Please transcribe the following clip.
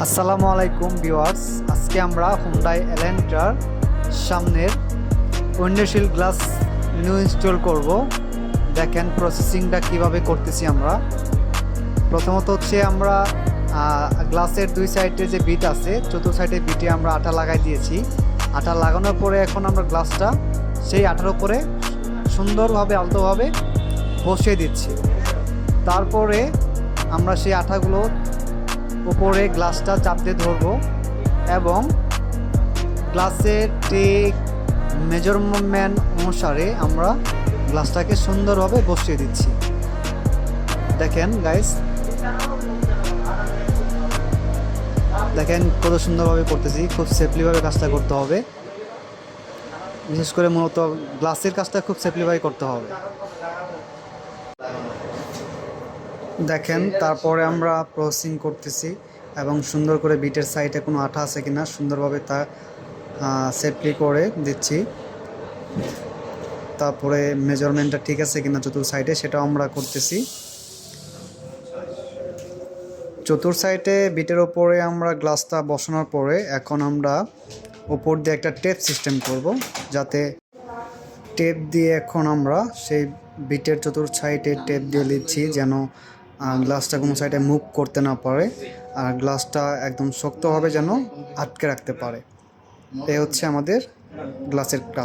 আসসালামু আলাইকুম ভিউয়ার্স, আজকে আমরা হুন্ডাই এলেন্ট্রার সামনের উইন্ডোশিল্ড গ্লাস নিউ ইনস্টল করব। দেখেন প্রসেসিংটা কিভাবে করতেছি আমরা। প্রথমত হচ্ছে আমরা গ্লাসের দুই সাইডে যে বিট আছে, চতুর্থ সাইডে বিটে আমরা আঠা লাগাই দিয়েছি। আঠা লাগানোর পরে এখন আমরা গ্লাসটা সেই আঠার উপরে সুন্দরভাবে আলতোভাবে বসিয়ে দিচ্ছি। তারপরে আমরা সেই আঠাগুলো উপরে গ্লাসটা চাপ দিয়ে ধরবো এবং গ্লাসের ঠিক মেজারমেন্ট অনুসারে আমরা গ্লাসটাকে সুন্দরভাবে বসিয়ে দিচ্ছি। দেখেন গাইস, দেখেন কত সুন্দরভাবে করতেছি। খুব সেফলিভাবে কাজটা করতে হবে, বিশেষ করে মূলত গ্লাসের কাজটা খুব সেফলিভাবে করতে হবে। দেখেন তারপরে আমরা প্রসেসিং করতেছি এবং সুন্দর করে বিটের সাইডে কোনো আঠা আছে কিনা সুন্দরভাবে তা সেফলি করে দিচ্ছি। তারপরে মেজারমেন্টটা ঠিক আছে কিনা চতুর্থ সাইডে সেটাও আমরা করতেছি। চতুর্থ সাইডে বিটের ওপরে আমরা গ্লাসটা বসানোর পরে এখন আমরা উপর দিয়ে একটা টেপ সিস্টেম করব, যাতে টেপ দিয়ে এখন আমরা সেই বিটের চতুর্থ সাইডে টেপ দিয়ে দিচ্ছি যেন গ্লাসটা কোনো সাইডে মুভ করতে না পারে আর গ্লাসটা একদম শক্তভাবে যেন আটকে রাখতে পারে। এই হচ্ছে আমাদের গ্লাসের কাজ।